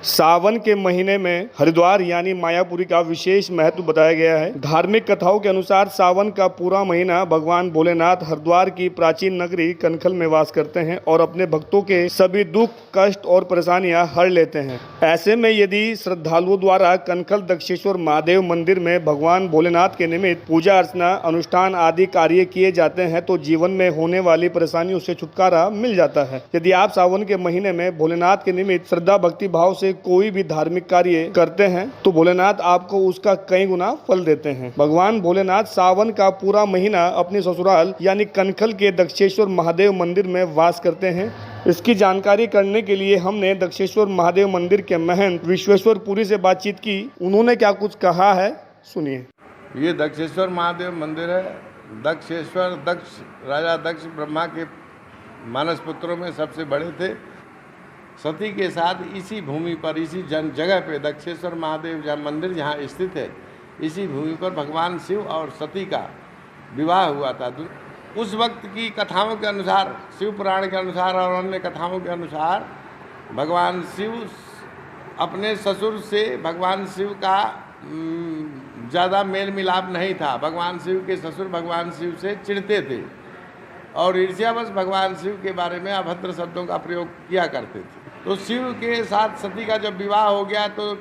सावन के महीने में हरिद्वार यानी मायापुरी का विशेष महत्व बताया गया है। धार्मिक कथाओं के अनुसार सावन का पूरा महीना भगवान भोलेनाथ हरिद्वार की प्राचीन नगरी कनखल में वास करते हैं और अपने भक्तों के सभी दुख, कष्ट और परेशानियां हर लेते हैं। ऐसे में यदि श्रद्धालुओं द्वारा कनखल दक्षेश्वर महादेव मंदिर में भगवान भोलेनाथ के निमित्त पूजा अर्चना, अनुष्ठान आदि कार्य किए जाते हैं तो जीवन में होने वाली परेशानियों से छुटकारा मिल जाता है। यदि आप सावन के महीने में भोलेनाथ के निमित्त श्रद्धा भक्ति भाव से कोई भी धार्मिक कार्य करते हैं तो भोलेनाथ आपको उसका कई गुना फल देते हैं। भगवान भोलेनाथ सावन का पूरा महीना अपने ससुराल यानी कनखल के दक्षेश्वर महादेव मंदिर में वास करते हैं। इसकी जानकारी करने के लिए हमने दक्षेश्वर महादेव मंदिर के महंत विश्वेश्वर पुरी से बातचीत की। उन्होंने क्या कुछ कहा है, सुनिए। ये दक्षेश्वर महादेव मंदिर है। दक्ष राजा दक्ष ब्रह्मा के मानस पुत्रों में सबसे बड़े थे। सती के साथ इसी भूमि पर, इसी जगह पे दक्षेश्वर महादेव मंदिर जहाँ स्थित है, इसी भूमि पर भगवान शिव और सती का विवाह हुआ था। उस वक्त की कथाओं के अनुसार, शिव पुराण के अनुसार और अन्य कथाओं के अनुसार, भगवान शिव अपने ससुर से भगवान शिव का ज़्यादा मेल मिलाप नहीं था। भगवान शिव के ससुर भगवान शिव से चिढ़ते थे और ईर्ष्यावश भगवान शिव के बारे में अभद्र शब्दों का प्रयोग किया करते थे। तो शिव के साथ सती का जब विवाह हो गया तो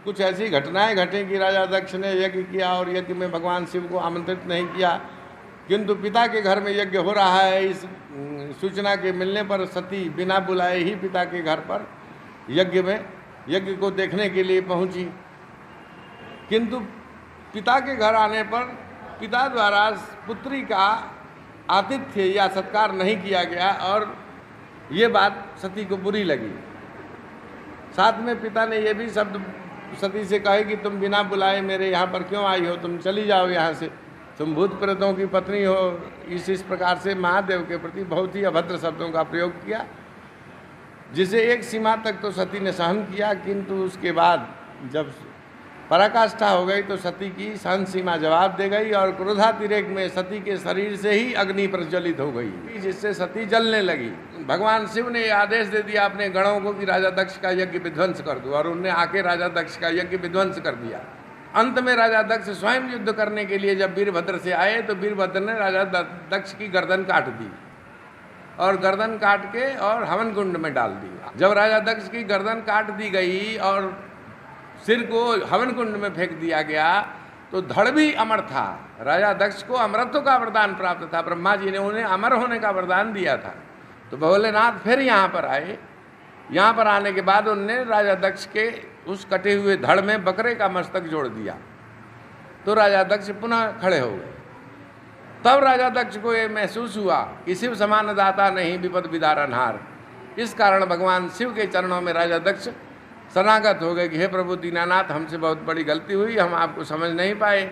कुछ ऐसी घटनाएं घटी कि राजा दक्ष ने यज्ञ किया और यज्ञ में भगवान शिव को आमंत्रित नहीं किया, किंतु पिता के घर में यज्ञ हो रहा है, इस सूचना के मिलने पर सती बिना बुलाए ही पिता के घर पर यज्ञ को देखने के लिए पहुंची। किंतु पिता के घर आने पर पिता द्वारा पुत्री का आतिथ्य या सत्कार नहीं किया गया और ये बात सती को बुरी लगी। साथ में पिता ने यह भी शब्द सती से कहे कि तुम बिना बुलाए मेरे यहाँ पर क्यों आई हो, तुम चली जाओ यहाँ से, तुम भूत प्रेतों की पत्नी हो। इस प्रकार से महादेव के प्रति बहुत ही अभद्र शब्दों का प्रयोग किया, जिसे एक सीमा तक तो सती ने सहन किया, किंतु उसके बाद जब पराकाष्ठा हो गई तो सती की सहन सीमा जवाब दे गई और क्रोधातिरेक में सती के शरीर से ही अग्नि प्रज्वलित हो गई, जिससे सती जलने लगी। भगवान शिव ने आदेश दे दिया अपने गणों को कि राजा दक्ष का यज्ञ विध्वंस कर दो, और उनने आके राजा दक्ष का यज्ञ विध्वंस कर दिया। अंत में राजा दक्ष स्वयं युद्ध करने के लिए जब वीरभद्र से आए तो वीरभद्र ने राजा दक्ष की गर्दन काट दी और गर्दन काट के और हवन कुंड में डाल दी। जब राजा दक्ष की गर्दन काट दी गई और सिर को हवन कुंड में फेंक दिया गया तो धड़ भी अमर था। राजा दक्ष को अमरत्व का वरदान प्राप्त था, ब्रह्मा जी ने उन्हें अमर होने का वरदान दिया था। तो भोलेनाथ फिर यहाँ पर आए। यहाँ पर आने के बाद उनने राजा दक्ष के उस कटे हुए धड़ में बकरे का मस्तक जोड़ दिया तो राजा दक्ष पुनः खड़े हो गए। तब राजा दक्ष को ये महसूस हुआ कि शिव समान दाता नहीं विपद विदारनहार। इस कारण भगवान शिव के चरणों में राजा दक्ष शरणागत हो गए कि हे प्रभु दीनानाथ, हमसे बहुत बड़ी गलती हुई, हम आपको समझ नहीं पाए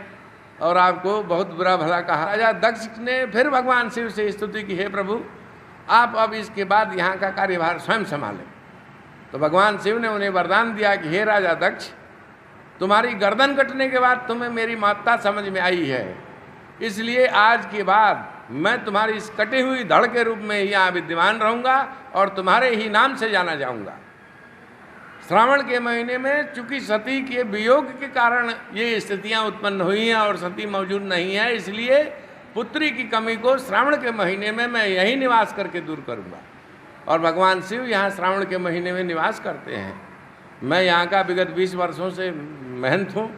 और आपको बहुत बुरा भला कहा। राजा दक्ष ने फिर भगवान शिव से स्तुति की, हे प्रभु आप अब इसके बाद यहाँ का कार्यभार स्वयं संभालें। तो भगवान शिव ने उन्हें वरदान दिया कि हे राजा दक्ष, तुम्हारी गर्दन कटने के बाद तुम्हें मेरी महत्ता समझ में आई है, इसलिए आज के बाद मैं तुम्हारी इस कटी हुई धड़ के रूप में ही यहाँ विद्यमान रहूँगा और तुम्हारे ही नाम से जाना जाऊँगा। श्रावण के महीने में चूंकि सती के वियोग के कारण ये स्थितियां उत्पन्न हुई हैं और सती मौजूद नहीं है, इसलिए पुत्री की कमी को श्रावण के महीने में मैं यहीं निवास करके दूर करूंगा। और भगवान शिव यहाँ श्रावण के महीने में निवास करते हैं। मैं यहाँ का विगत 20 वर्षों से महंत हूँ।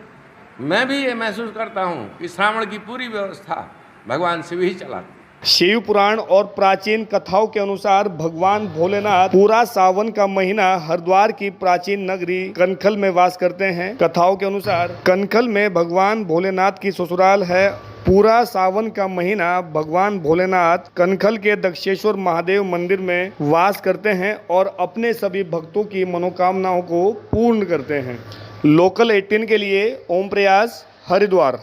मैं भी ये महसूस करता हूँ कि श्रावण की पूरी व्यवस्था भगवान शिव ही चलाते हैं। शिव पुराण और प्राचीन कथाओं के अनुसार भगवान भोलेनाथ पूरा सावन का महीना हरिद्वार की प्राचीन नगरी कनखल में वास करते हैं। कथाओं के अनुसार कनखल में भगवान भोलेनाथ की ससुराल है। पूरा सावन का महीना भगवान भोलेनाथ कनखल के दक्षेश्वर महादेव मंदिर में वास करते हैं और अपने सभी भक्तों की मनोकामनाओं को पूर्ण करते हैं। लोकल 18 के लिए ओम प्रयास, हरिद्वार।